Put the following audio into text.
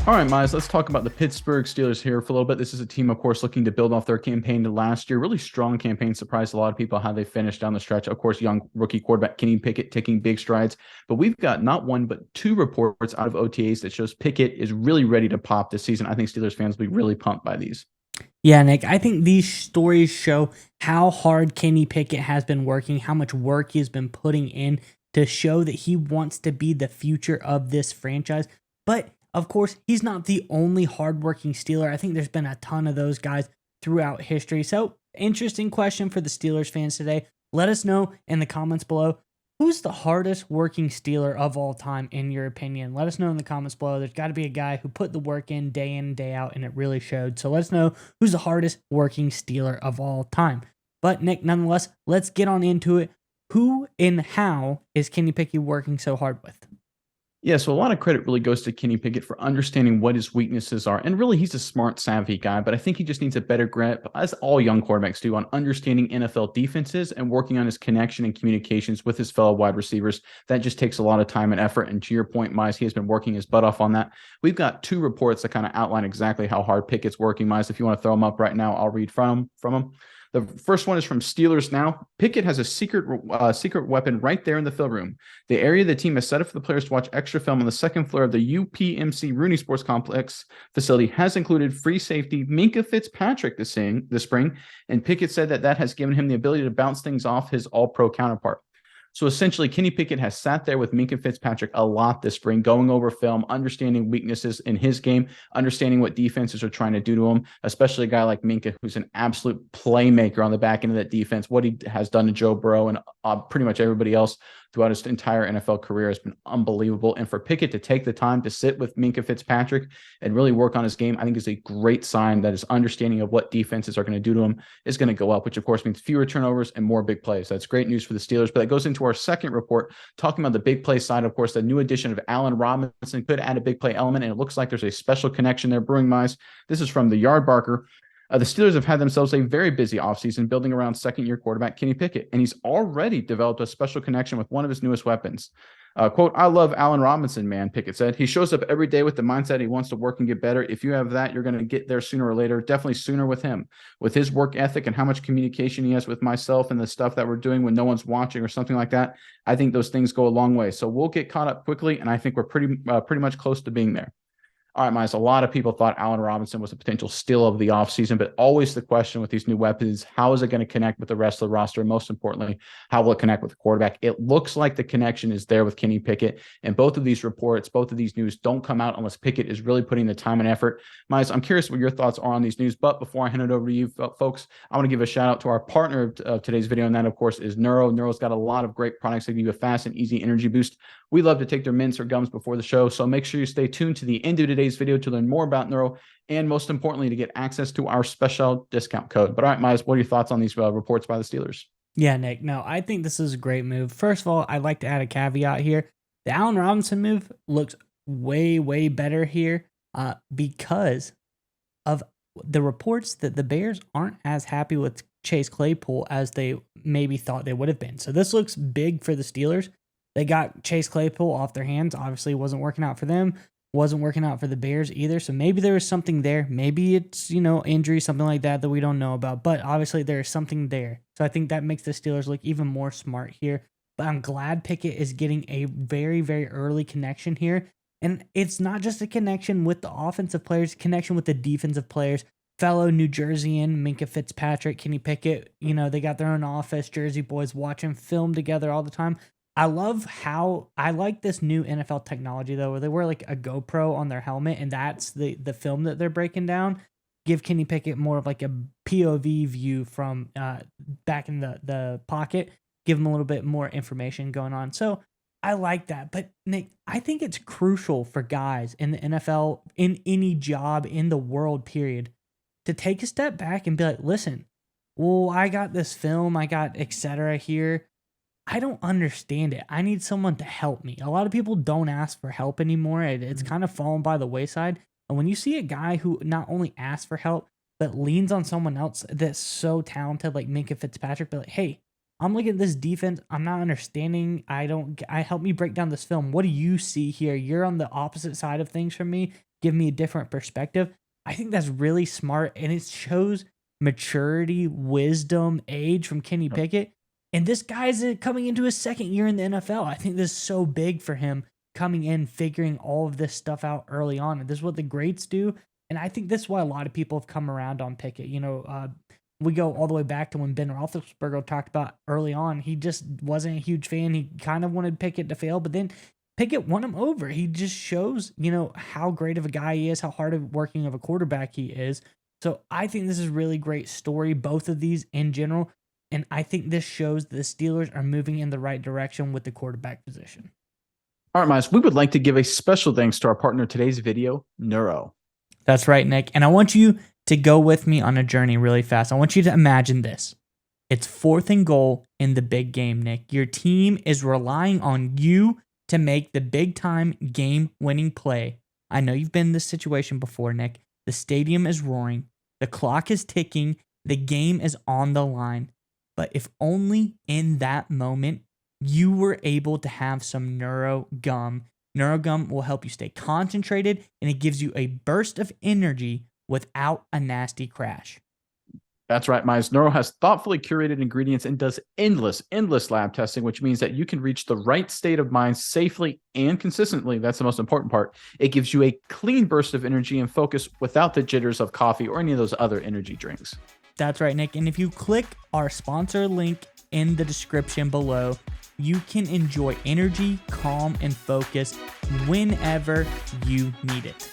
All right, Miles, let's talk about the Pittsburgh Steelers here for a little bit. This is a team, of course, looking to build off their campaign to last year. Really strong campaign, surprised a lot of people how they finished down the stretch. Of course, young rookie quarterback Kenny Pickett taking big strides. But we've got not one, but two reports out of OTAs that shows Pickett is really ready to pop this season. I think Steelers fans will be really pumped by these. Yeah, Nick, I think these stories show how hard Kenny Pickett has been working, how much work he's been putting in to show that he wants to be the future of this franchise. But of course, he's not the only hardworking Steeler. I think there's been a ton of those guys throughout history. So, interesting question for the Steelers fans today. Let us know in the comments below. Who's the hardest working Steeler of all time, in your opinion? Let us know in the comments below. There's got to be a guy who put the work in and day out, and it really showed. So let us know who's the hardest working Steeler of all time. But, Nick, nonetheless, let's get on into it. Who and how is Kenny Pickett working so hard with? Yeah, so a lot of credit really goes to Kenny Pickett for understanding what his weaknesses are. And really, he's a smart, savvy guy, but I think he just needs a better grip, as all young quarterbacks do, on understanding NFL defenses and working on his connection and communications with his fellow wide receivers. That just takes a lot of time and effort. And to your point, Mize, he has been working his butt off on that. We've got two reports that kind of outline exactly how hard Pickett's working, Mize. If you want to throw them up right now, I'll read from him. The first one is from Steelers Now. Pickett has a secret weapon right there in the film room. The area the team has set up for the players to watch extra film on the second floor of the UPMC Rooney Sports Complex facility has included free safety Minkah Fitzpatrick this spring, and Pickett said that has given him the ability to bounce things off his all-pro counterpart. So essentially, Kenny Pickett has sat there with Minkah Fitzpatrick a lot this spring, going over film, understanding weaknesses in his game, understanding what defenses are trying to do to him, especially a guy like Minkah, who's an absolute playmaker on the back end of that defense. What he has done to Joe Burrow and pretty much everybody else throughout his entire NFL career has been unbelievable. And for Pickett to take the time to sit with Minkah Fitzpatrick and really work on his game, I think is a great sign that his understanding of what defenses are going to do to him is going to go up, which of course means fewer turnovers and more big plays. That's great news for the Steelers. But that goes into our second report, talking about the big play side. Of course, the new addition of Allen Robinson could add a big play element, and it looks like there's a special connection there brewing, Mize. This is from the Yard Barker. The Steelers have had themselves a very busy offseason building around second-year quarterback Kenny Pickett, and he's already developed a special connection with one of his newest weapons. Quote, I love Allen Robinson, man, Pickett said. He shows up every day with the mindset he wants to work and get better. If you have that, you're going to get there sooner or later, definitely sooner with him. With his work ethic and how much communication he has with myself and the stuff that we're doing when no one's watching or something like that, I think those things go a long way. So we'll get caught up quickly, and I think we're pretty much close to being there. All right, Miles, a lot of people thought Allen Robinson was a potential steal of the offseason, but always the question with these new weapons, how is it going to connect with the rest of the roster? And most importantly, how will it connect with the quarterback? It looks like the connection is there with Kenny Pickett. And both of these reports, both of these news don't come out unless Pickett is really putting the time and effort. Miles, I'm curious what your thoughts are on these news. But before I hand it over to you folks, I want to give a shout out to our partner of today's video. And that, of course, is Neuro. Neuro's got a lot of great products that give you a fast and easy energy boost. We love to take their mints or gums before the show. So make sure you stay tuned to the end of today's video to learn more about Neuro, and most importantly, to get access to our special discount code. But all right, Miles, what are your thoughts on these reports by the Steelers? Yeah, Nick. No, I think this is a great move. First of all, I'd like to add a caveat here. The Allen Robinson move looks way, way better here because of the reports that the Bears aren't as happy with Chase Claypool as they maybe thought they would have been. So this looks big for the Steelers. They got Chase Claypool off their hands. Obviously, it wasn't working out for them. Wasn't working out for the Bears either. So maybe there was something there. Maybe it's, injury, something like that we don't know about. But obviously there is something there. So I think that makes the Steelers look even more smart here. But I'm glad Pickett is getting a very, very early connection here. And it's not just a connection with the offensive players, connection with the defensive players. Fellow New Jerseyan, Minkah Fitzpatrick, Kenny Pickett, they got their own office, Jersey boys watching film together all the time. I like this new NFL technology though, where they wear like a GoPro on their helmet, and that's the film that they're breaking down. Give Kenny Pickett more of like a POV view from back in the pocket. Give him a little bit more information going on. So I like that. But Nick, I think it's crucial for guys in the NFL, in any job in the world, period, to take a step back and be like, listen, well, I got this film, I got etc. here. I don't understand it. I need someone to help me. A lot of people don't ask for help anymore. It's kind of fallen by the wayside. And when you see a guy who not only asks for help, but leans on someone else that's so talented, like Minkah Fitzpatrick, but like, hey, I'm looking at this defense. I'm not understanding. I help me break down this film. What do you see here? You're on the opposite side of things from me. give me a different perspective. I think that's really smart, and it shows maturity, wisdom, age from Kenny Pickett. And this guy's coming into his second year in the NFL. I think this is so big for him coming in, figuring all of this stuff out early on. And this is what the greats do. And I think this is why a lot of people have come around on Pickett. We go all the way back to when Ben Roethlisberger talked about early on. He just wasn't a huge fan. He kind of wanted Pickett to fail, but then Pickett won him over. He just shows, how great of a guy he is, how hard of working of a quarterback he is. So I think this is a really great story, both of these in general. And I think this shows that the Steelers are moving in the right direction with the quarterback position. All right, Miles, we would like to give a special thanks to our partner in today's video, Neuro. That's right, Nick. And I want you to go with me on a journey really fast. I want you to imagine this. It's 4th and goal in the big game, Nick. Your team is relying on you to make the big time game winning play. I know you've been in this situation before, Nick. The stadium is roaring. The clock is ticking. The game is on the line. But if only in that moment you were able to have some Neuro Gum. Neuro Gum will help you stay concentrated, and it gives you a burst of energy without a nasty crash. That's right, Miles. Neuro has thoughtfully curated ingredients and does endless lab testing, which means that you can reach the right state of mind safely and consistently. That's the most important part. It gives you a clean burst of energy and focus without the jitters of coffee or any of those other energy drinks. That's right, Nick. And if you click our sponsor link in the description below, you can enjoy energy, calm, and focus whenever you need it.